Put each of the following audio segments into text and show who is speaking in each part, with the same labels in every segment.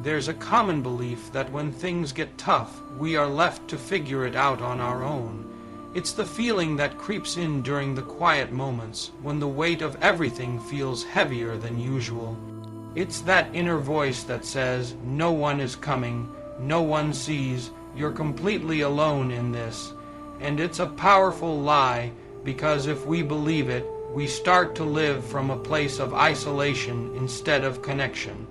Speaker 1: There's a common belief that when things get tough, we are left to figure it out on our own. It's the feeling that creeps in during the quiet moments, when the weight of everything feels heavier than usual. It's that inner voice that says, no one is coming, no one sees, you're completely alone in this. And it's a powerful lie, because if we believe it, we start to live from a place of isolation instead of connection.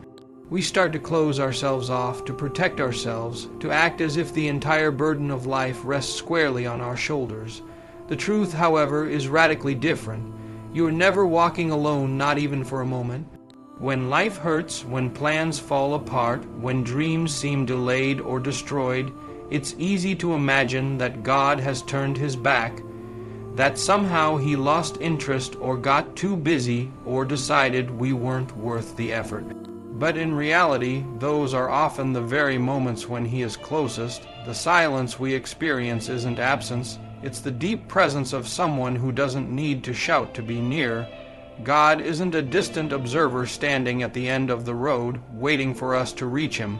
Speaker 1: We start to close ourselves off, to protect ourselves, to act as if the entire burden of life rests squarely on our shoulders. The truth, however, is radically different. You are never walking alone, not even for a moment. When life hurts, when plans fall apart, when dreams seem delayed or destroyed, it's easy to imagine that God has turned his back, that somehow he lost interest or got too busy or decided we weren't worth the effort. But in reality, those are often the very moments when he is closest. The silence we experience isn't absence, it's the deep presence of someone who doesn't need to shout to be near. God isn't a distant observer standing at the end of the road, waiting for us to reach him.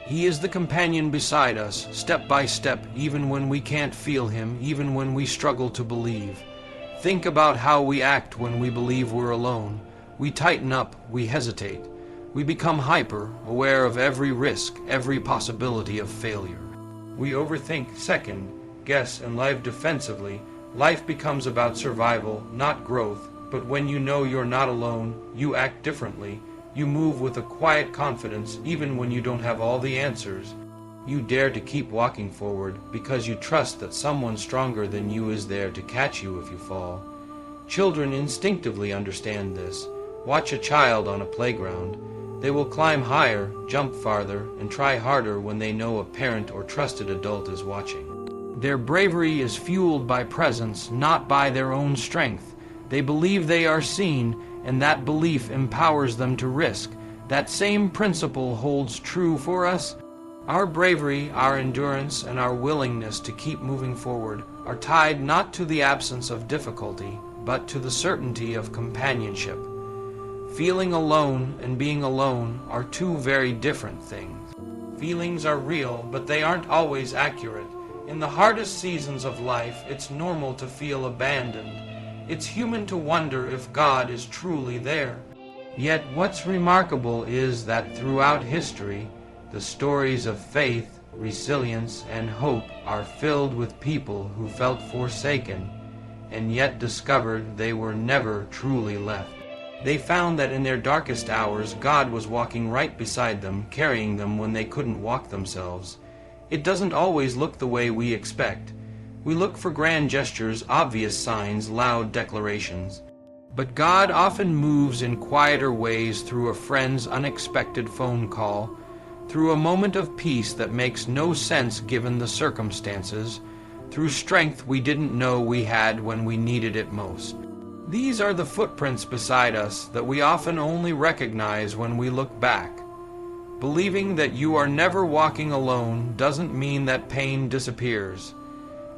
Speaker 1: He is the companion beside us, step by step, even when we can't feel him, even when we struggle to believe. Think about how we act when we believe we're alone. We tighten up, we hesitate. We become hyper, aware of every risk, every possibility of failure. We overthink, second, guess, and live defensively. Life becomes about survival, not growth. But when you know you're not alone, you act differently. You move with a quiet confidence, even when you don't have all the answers. You dare to keep walking forward because you trust that someone stronger than you is there to catch you if you fall. Children instinctively understand this. Watch a child on a playground. They will climb higher, jump farther, and try harder when they know a parent or trusted adult is watching. Their bravery is fueled by presence, not by their own strength. They believe they are seen, and that belief empowers them to risk. That same principle holds true for us. Our bravery, our endurance, and our willingness to keep moving forward are tied not to the absence of difficulty, but to the certainty of companionship. Feeling alone and being alone are two very different things. Feelings are real, but they aren't always accurate. In the hardest seasons of life, it's normal to feel abandoned. It's human to wonder if God is truly there. Yet what's remarkable is that throughout history, the stories of faith, resilience, and hope are filled with people who felt forsaken and yet discovered they were never truly left. They found that in their darkest hours, God was walking right beside them, carrying them when they couldn't walk themselves. It doesn't always look the way we expect. We look for grand gestures, obvious signs, loud declarations. But God often moves in quieter ways through a friend's unexpected phone call, through a moment of peace that makes no sense given the circumstances, through strength we didn't know we had when we needed it most. These are the footprints beside us that we often only recognize when we look back. Believing that you are never walking alone doesn't mean that pain disappears.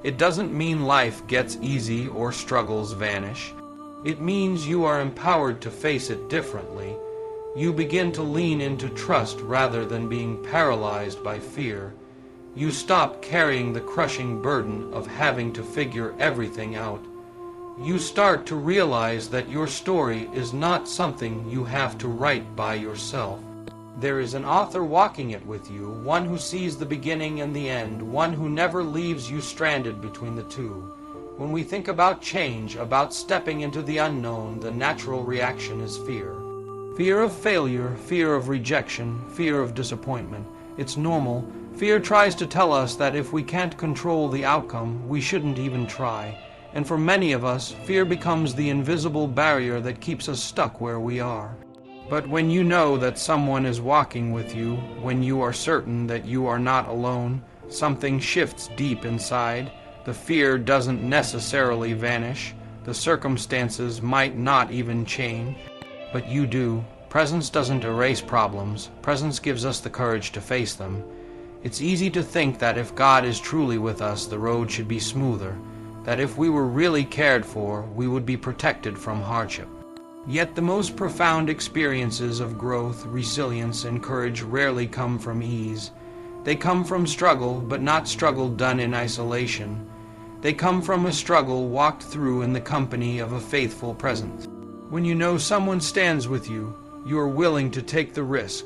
Speaker 1: It doesn't mean life gets easy or struggles vanish. It means you are empowered to face it differently. You begin to lean into trust rather than being paralyzed by fear. You stop carrying the crushing burden of having to figure everything out. You start to realize that your story is not something you have to write by yourself. There is an author walking it with you, one who sees the beginning and the end, one who never leaves you stranded between the two. When we think about change, about stepping into the unknown, the natural reaction is fear. Fear of failure, fear of rejection, fear of disappointment. It's normal. Fear tries to tell us that if we can't control the outcome, we shouldn't even try. And for many of us, fear becomes the invisible barrier that keeps us stuck where we are. But when you know that someone is walking with you, when you are certain that you are not alone, something shifts deep inside. The fear doesn't necessarily vanish. The circumstances might not even change. But you do. Presence doesn't erase problems. Presence gives us the courage to face them. It's easy to think that if God is truly with us, the road should be smoother. That if we were really cared for, we would be protected from hardship. Yet the most profound experiences of growth, resilience, and courage rarely come from ease. They come from struggle, but not struggle done in isolation. They come from a struggle walked through in the company of a faithful presence. When you know someone stands with you, you are willing to take the risk.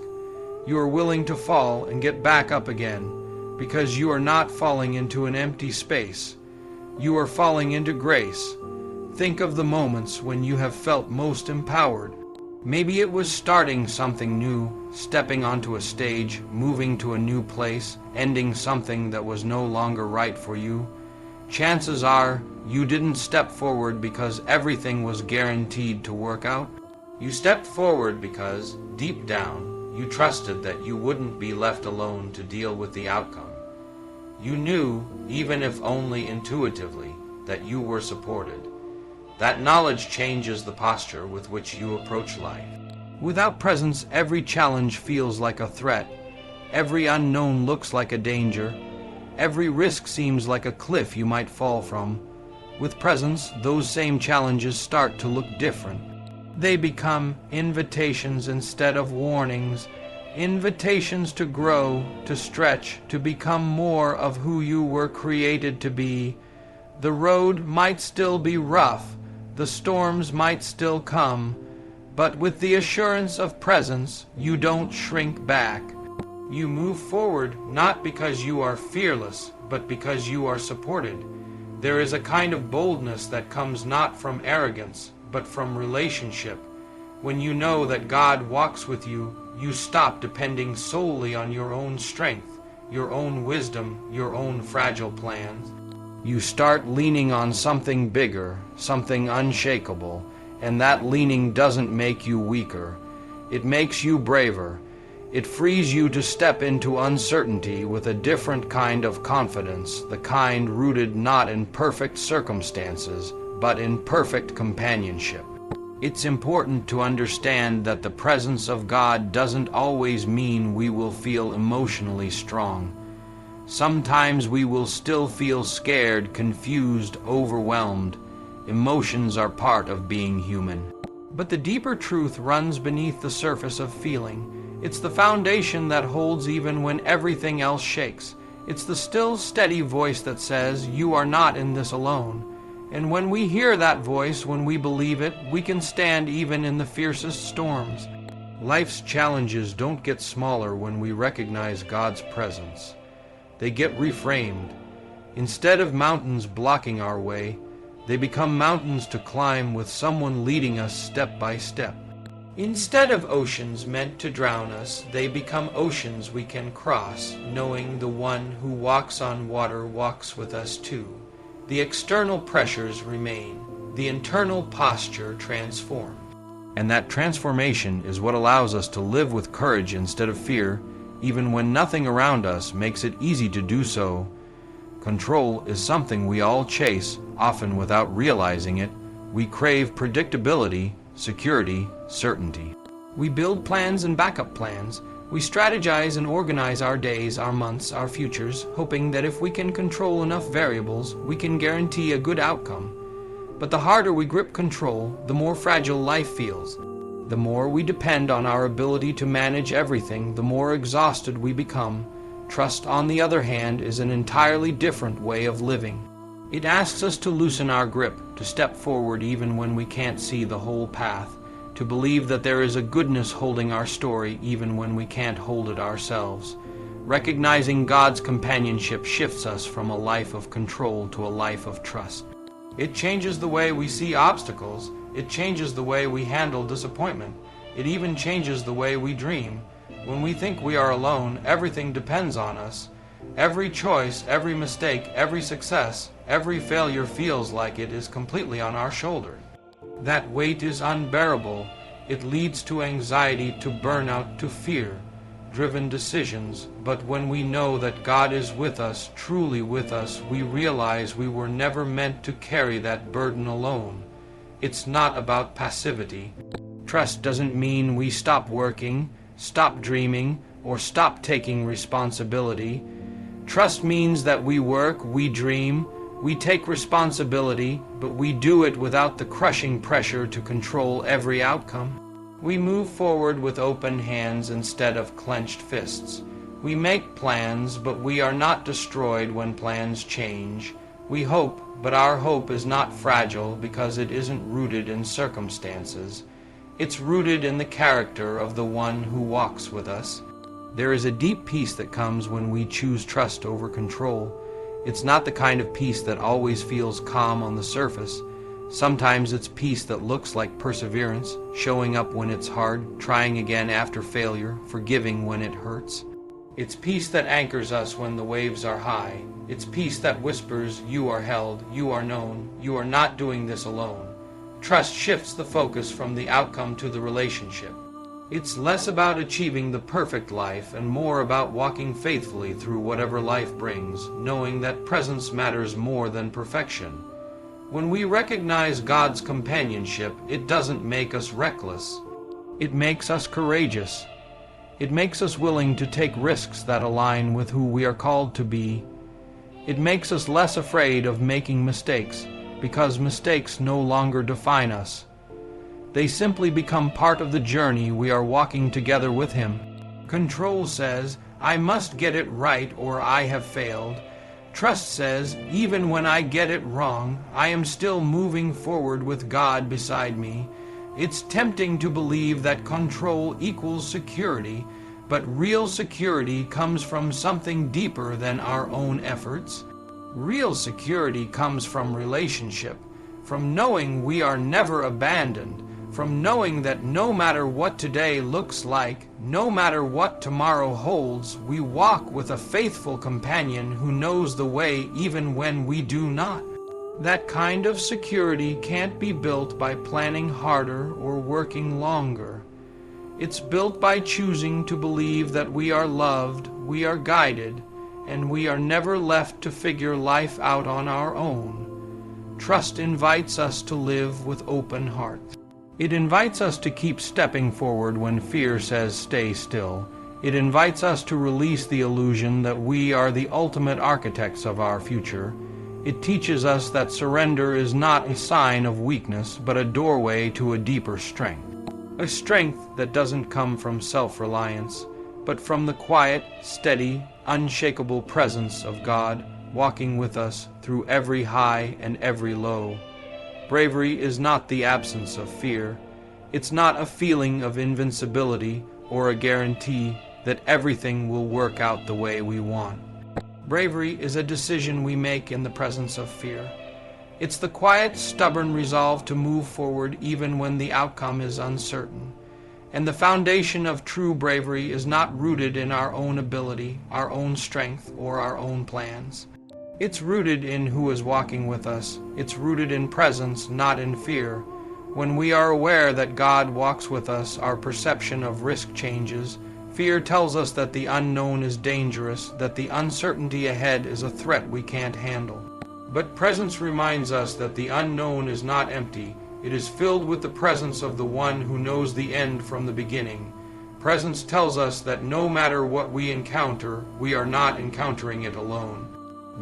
Speaker 1: You are willing to fall and get back up again, because you are not falling into an empty space. You are falling into grace. Think of the moments when you have felt most empowered. Maybe it was starting something new, stepping onto a stage, moving to a new place, ending something that was no longer right for you. Chances are you didn't step forward because everything was guaranteed to work out. You stepped forward because, deep down, you trusted that you wouldn't be left alone to deal with the outcome. You knew, even if only intuitively, that you were supported. That knowledge changes the posture with which you approach life. Without presence, every challenge feels like a threat. Every unknown looks like a danger. Every risk seems like a cliff you might fall from. With presence, those same challenges start to look different. They become invitations instead of warnings. Invitations to grow, to stretch, to become more of who you were created to be. The road might still be rough. The storms might still come, but with the assurance of presence, you don't shrink back. You move forward not because you are fearless, but because you are supported. There is a kind of boldness that comes not from arrogance, but from relationship. When you know that God walks with you, you stop depending solely on your own strength, your own wisdom, your own fragile plans. You start leaning on something bigger, something unshakable, and that leaning doesn't make you weaker. It makes you braver. It frees you to step into uncertainty with a different kind of confidence, the kind rooted not in perfect circumstances, but in perfect companionship. It's important to understand that the presence of God doesn't always mean we will feel emotionally strong. Sometimes we will still feel scared, confused, overwhelmed. Emotions are part of being human. But the deeper truth runs beneath the surface of feeling. It's the foundation that holds even when everything else shakes. It's the still, steady voice that says, "You are not in this alone." And when we hear that voice, when we believe it, we can stand even in the fiercest storms. Life's challenges don't get smaller when we recognize God's presence. They get reframed. Instead of mountains blocking our way, they become mountains to climb with someone leading us step by step. Instead of oceans meant to drown us, they become oceans we can cross, knowing the one who walks on water walks with us too. The external pressures remain, the internal posture transformed. And that transformation is what allows us to live with courage instead of fear, even when nothing around us makes it easy to do so. Control is something we all chase, often without realizing it. We crave predictability, security, certainty. We build plans and backup plans. We strategize and organize our days, our months, our futures, hoping that if we can control enough variables, we can guarantee a good outcome. But the harder we grip control, the more fragile life feels. The more we depend on our ability to manage everything, the more exhausted we become. Trust, on the other hand, is an entirely different way of living. It asks us to loosen our grip, to step forward even when we can't see the whole path, to believe that there is a goodness holding our story even when we can't hold it ourselves. Recognizing God's companionship shifts us from a life of control to a life of trust. It changes the way we see obstacles. It changes the way we handle disappointment. It even changes the way we dream. When we think we are alone, everything depends on us. Every choice, every mistake, every success, every failure feels like it is completely on our shoulder. That weight is unbearable. It leads to anxiety, to burnout, to fear-driven decisions. But when we know that God is with us, truly with us, we realize we were never meant to carry that burden alone. It's not about passivity. Trust doesn't mean we stop working, stop dreaming, or stop taking responsibility. Trust means that we work, we dream, We take responsibility, but we do it without the crushing pressure to control every outcome. We move forward with open hands instead of clenched fists. We make plans, but we are not destroyed when plans change. We hope, but our hope is not fragile because it isn't rooted in circumstances. It's rooted in the character of the one who walks with us. There is a deep peace that comes when we choose trust over control. It's not the kind of peace that always feels calm on the surface. Sometimes it's peace that looks like perseverance, showing up when it's hard, trying again after failure, forgiving when it hurts. It's peace that anchors us when the waves are high. It's peace that whispers, "You are held, you are known, you are not doing this alone." Trust shifts the focus from the outcome to the relationship. It's less about achieving the perfect life and more about walking faithfully through whatever life brings, knowing that presence matters more than perfection. When we recognize God's companionship, it doesn't make us reckless. It makes us courageous. It makes us willing to take risks that align with who we are called to be. It makes us less afraid of making mistakes, because mistakes no longer define us. They simply become part of the journey we are walking together with Him. Control says, "I must get it right or I have failed." Trust says, "Even when I get it wrong, I am still moving forward with God beside me." It's tempting to believe that control equals security, but real security comes from something deeper than our own efforts. Real security comes from relationship, from knowing we are never abandoned, from knowing that no matter what today looks like, no matter what tomorrow holds, we walk with a faithful companion who knows the way even when we do not. That kind of security can't be built by planning harder or working longer. It's built by choosing to believe that we are loved, we are guided, and we are never left to figure life out on our own. Trust invites us to live with open hearts. It invites us to keep stepping forward when fear says stay still. It invites us to release the illusion that we are the ultimate architects of our future. It teaches us that surrender is not a sign of weakness, but a doorway to a deeper strength. A strength that doesn't come from self-reliance, but from the quiet, steady, unshakable presence of God walking with us through every high and every low. Bravery is not the absence of fear. It's not a feeling of invincibility or a guarantee that everything will work out the way we want. Bravery is a decision we make in the presence of fear. It's the quiet, stubborn resolve to move forward even when the outcome is uncertain. And the foundation of true bravery is not rooted in our own ability, our own strength, or our own plans. It's rooted in who is walking with us. It's rooted in presence, not in fear. When we are aware that God walks with us, our perception of risk changes. Fear tells us that the unknown is dangerous, that the uncertainty ahead is a threat we can't handle. But presence reminds us that the unknown is not empty. It is filled with the presence of the one who knows the end from the beginning. Presence tells us that no matter what we encounter, we are not encountering it alone.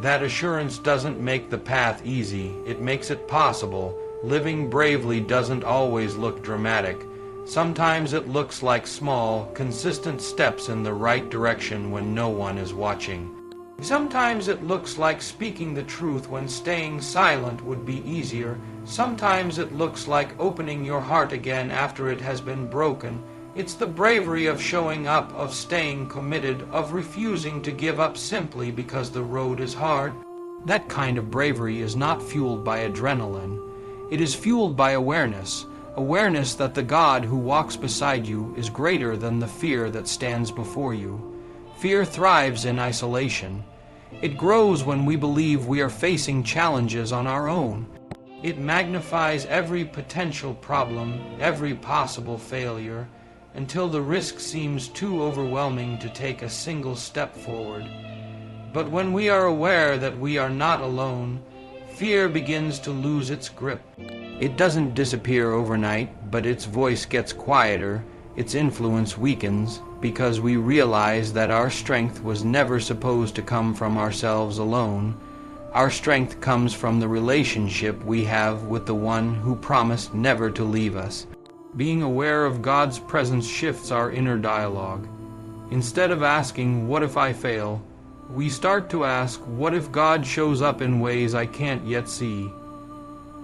Speaker 1: That assurance doesn't make the path easy. It makes it possible. Living bravely doesn't always look dramatic. Sometimes it looks like small, consistent steps in the right direction when no one is watching. Sometimes it looks like speaking the truth when staying silent would be easier. Sometimes it looks like opening your heart again after it has been broken. It's the bravery of showing up, of staying committed, of refusing to give up simply because the road is hard. That kind of bravery is not fueled by adrenaline. It is fueled by awareness. Awareness that the God who walks beside you is greater than the fear that stands before you. Fear thrives in isolation. It grows when we believe we are facing challenges on our own. It magnifies every potential problem, every possible failure, until the risk seems too overwhelming to take a single step forward. But when we are aware that we are not alone, fear begins to lose its grip. It doesn't disappear overnight, but its voice gets quieter, its influence weakens, because we realize that our strength was never supposed to come from ourselves alone. Our strength comes from the relationship we have with the one who promised never to leave us. Being aware of God's presence shifts our inner dialogue. Instead of asking, "What if I fail?" we start to ask, "What if God shows up in ways I can't yet see?"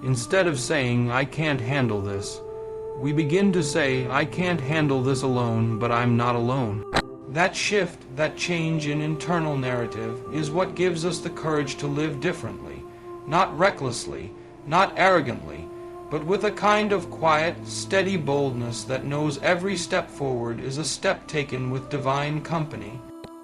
Speaker 1: Instead of saying, "I can't handle this," we begin to say, "I can't handle this alone, but I'm not alone." That shift, that change in internal narrative, is what gives us the courage to live differently, not recklessly, not arrogantly, but with a kind of quiet, steady boldness that knows every step forward is a step taken with divine company.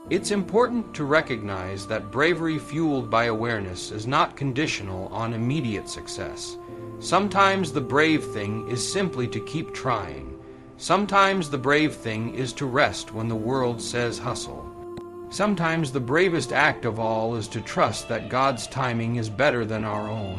Speaker 1: It's important to recognize that bravery fueled by awareness is not conditional on immediate success. Sometimes the brave thing is simply to keep trying. Sometimes the brave thing is to rest when the world says hustle. Sometimes the bravest act of all is to trust that God's timing is better than our own.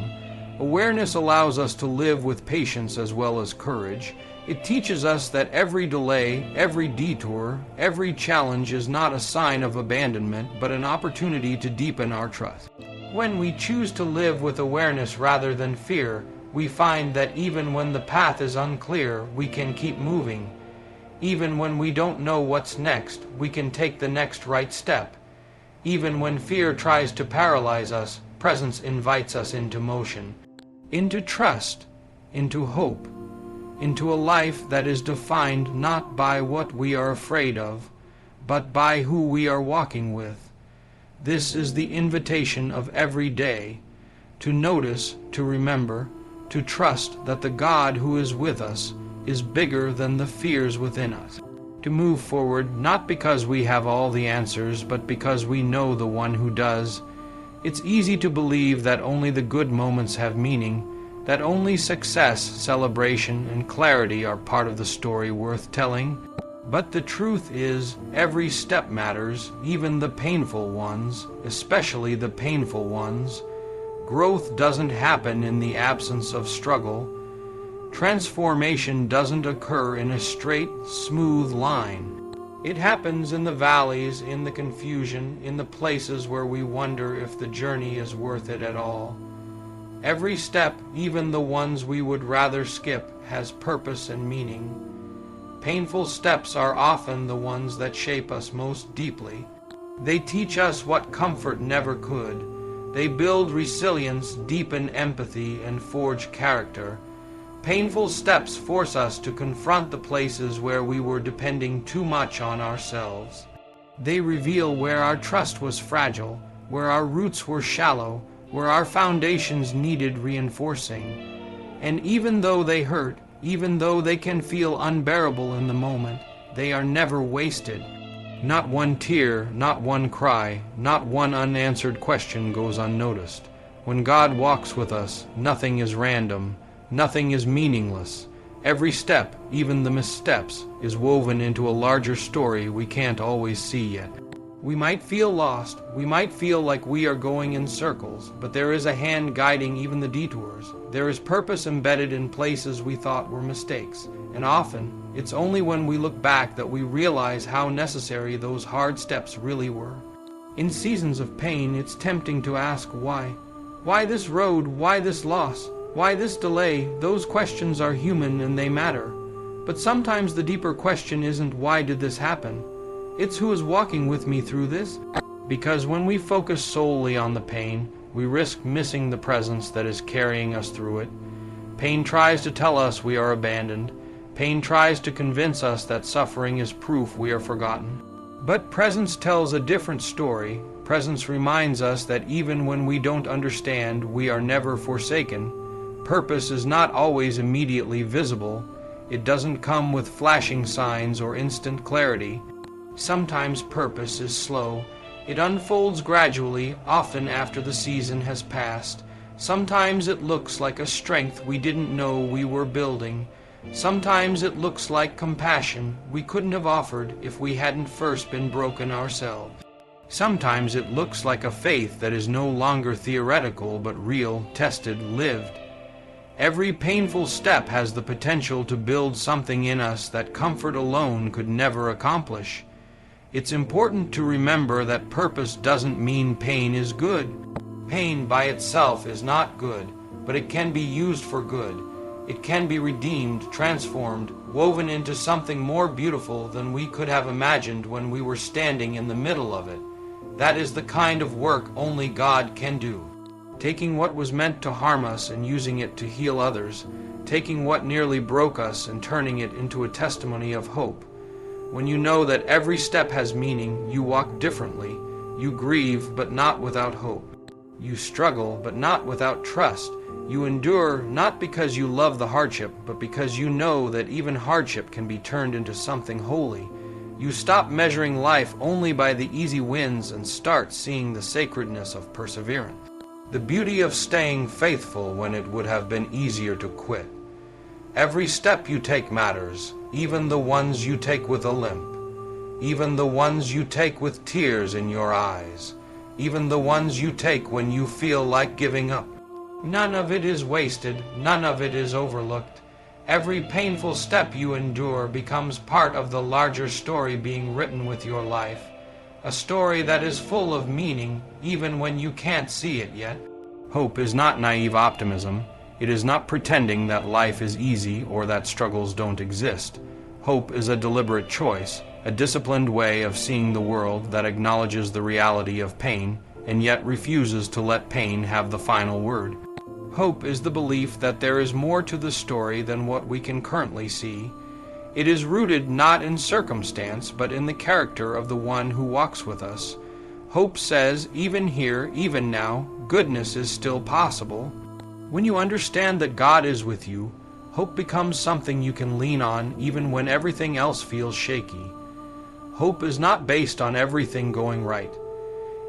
Speaker 1: Awareness allows us to live with patience as well as courage. It teaches us that every delay, every detour, every challenge is not a sign of abandonment, but an opportunity to deepen our trust. When we choose to live with awareness rather than fear, we find that even when the path is unclear, we can keep moving. Even when we don't know what's next, we can take the next right step. Even when fear tries to paralyze us, presence invites us into motion, into trust, into hope, into a life that is defined not by what we are afraid of, but by who we are walking with. This is the invitation of every day, to notice, to remember, to trust that the God who is with us is bigger than the fears within us. To move forward not because we have all the answers, but because we know the one who does. It's easy to believe that only the good moments have meaning, that only success, celebration, and clarity are part of the story worth telling. But the truth is, every step matters, even the painful ones, especially the painful ones. Growth doesn't happen in the absence of struggle. Transformation doesn't occur in a straight, smooth line. It happens in the valleys, in the confusion, in the places where we wonder if the journey is worth it at all. Every step, even the ones we would rather skip, has purpose and meaning. Painful steps are often the ones that shape us most deeply. They teach us what comfort never could. They build resilience, deepen empathy, and forge character. Painful steps force us to confront the places where we were depending too much on ourselves. They reveal where our trust was fragile, where our roots were shallow, where our foundations needed reinforcing. And even though they hurt, even though they can feel unbearable in the moment, they are never wasted. Not one tear, not one cry, not one unanswered question goes unnoticed. When God walks with us, nothing is random, nothing is meaningless. Every step, even the missteps, is woven into a larger story we can't always see yet. We might feel lost, we might feel like we are going in circles, but there is a hand guiding even the detours. There is purpose embedded in places we thought were mistakes, and often it's only when we look back that we realize how necessary those hard steps really were. In seasons of pain, it's tempting to ask why. Why this road? Why this loss? Why this delay? Those questions are human and they matter. But sometimes the deeper question isn't why did this happen? It's who is walking with me through this. Because when we focus solely on the pain, we risk missing the presence that is carrying us through it. Pain tries to tell us we are abandoned. Pain tries to convince us that suffering is proof we are forgotten. But presence tells a different story. Presence reminds us that even when we don't understand, we are never forsaken. Purpose is not always immediately visible. It doesn't come with flashing signs or instant clarity. Sometimes purpose is slow. It unfolds gradually, often after the season has passed. Sometimes it looks like a strength we didn't know we were building. Sometimes it looks like compassion we couldn't have offered if we hadn't first been broken ourselves. Sometimes it looks like a faith that is no longer theoretical but real, tested, lived. Every painful step has the potential to build something in us that comfort alone could never accomplish. It's important to remember that purpose doesn't mean pain is good. Pain by itself is not good, but it can be used for good. It can be redeemed, transformed, woven into something more beautiful than we could have imagined when we were standing in the middle of it. That is the kind of work only God can do. Taking what was meant to harm us and using it to heal others, taking what nearly broke us and turning it into a testimony of hope. When you know that every step has meaning, you walk differently. You grieve, but not without hope. You struggle, but not without trust. You endure not because you love the hardship, but because you know that even hardship can be turned into something holy. You stop measuring life only by the easy wins and start seeing the sacredness of perseverance. The beauty of staying faithful when it would have been easier to quit. Every step you take matters, even the ones you take with a limp, even the ones you take with tears in your eyes, even the ones you take when you feel like giving up. None of it is wasted, none of it is overlooked. Every painful step you endure becomes part of the larger story being written with your life. A story that is full of meaning, even when you can't see it yet. Hope is not naive optimism. It is not pretending that life is easy or that struggles don't exist. Hope is a deliberate choice, a disciplined way of seeing the world that acknowledges the reality of pain and yet refuses to let pain have the final word. Hope is the belief that there is more to the story than what we can currently see. It is rooted not in circumstance, but in the character of the one who walks with us. Hope says, even here, even now, goodness is still possible. When you understand that God is with you, hope becomes something you can lean on even when everything else feels shaky. Hope is not based on everything going right.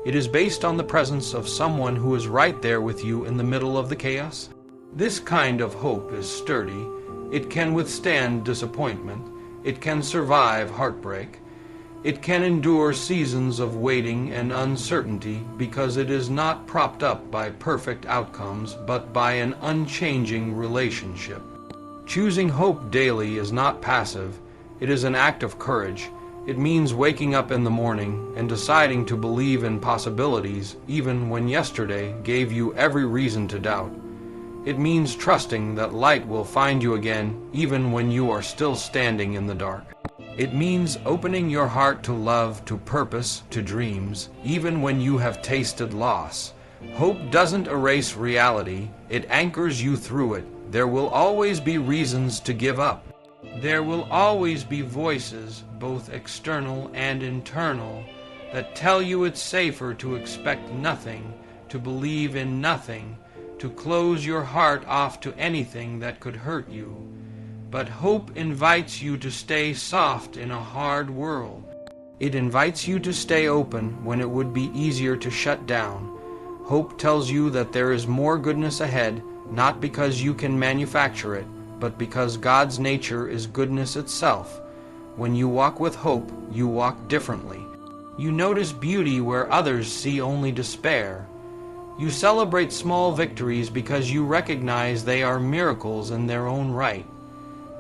Speaker 1: It is based on the presence of someone who is right there with you in the middle of the chaos. This kind of hope is sturdy. It can withstand disappointment. It can survive heartbreak. It can endure seasons of waiting and uncertainty because it is not propped up by perfect outcomes, but by an unchanging relationship. Choosing hope daily is not passive. It is an act of courage. It means waking up in the morning and deciding to believe in possibilities even when yesterday gave you every reason to doubt. It means trusting that light will find you again even when you are still standing in the dark. It means opening your heart to love, to purpose, to dreams, even when you have tasted loss. Hope doesn't erase reality, it anchors you through it. There will always be reasons to give up. There will always be voices, both external and internal, that tell you it's safer to expect nothing, to believe in nothing, to close your heart off to anything that could hurt you. But hope invites you to stay soft in a hard world. It invites you to stay open when it would be easier to shut down. Hope tells you that there is more goodness ahead, not because you can manufacture it, but because God's nature is goodness itself. When you walk with hope, you walk differently. You notice beauty where others see only despair. You celebrate small victories because you recognize they are miracles in their own right.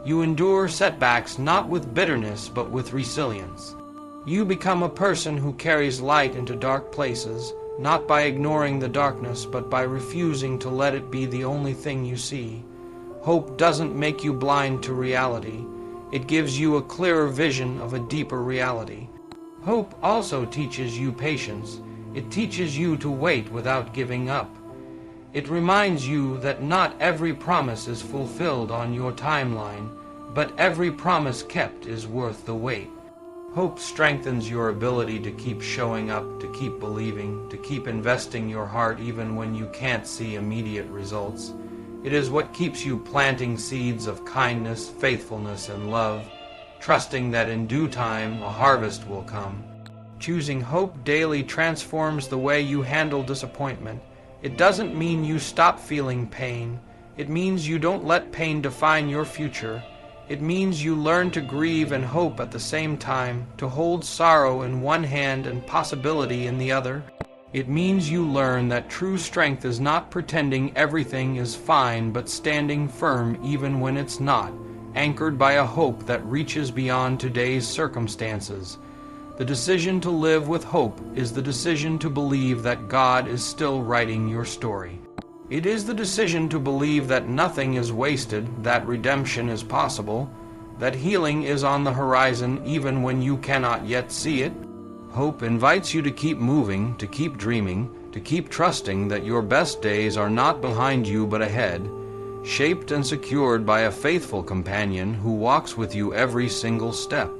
Speaker 1: You endure setbacks not with bitterness but with resilience. You become a person who carries light into dark places, not by ignoring the darkness but by refusing to let it be the only thing you see. Hope doesn't make you blind to reality. It gives you a clearer vision of a deeper reality. Hope also teaches you patience. It teaches you to wait without giving up. It reminds you that not every promise is fulfilled on your timeline, but every promise kept is worth the wait. Hope strengthens your ability to keep showing up, to keep believing, to keep investing your heart even when you can't see immediate results. It is what keeps you planting seeds of kindness, faithfulness, and love, trusting that in due time a harvest will come. Choosing hope daily transforms the way you handle disappointment. It doesn't mean you stop feeling pain. It means you don't let pain define your future. It means you learn to grieve and hope at the same time, to hold sorrow in one hand and possibility in the other. It means you learn that true strength is not pretending everything is fine but standing firm even when it's not, anchored by a hope that reaches beyond today's circumstances. The decision to live with hope is the decision to believe that God is still writing your story. It is the decision to believe that nothing is wasted, that redemption is possible, that healing is on the horizon even when you cannot yet see it. Hope invites you to keep moving, to keep dreaming, to keep trusting that your best days are not behind you but ahead, shaped and secured by a faithful companion who walks with you every single step.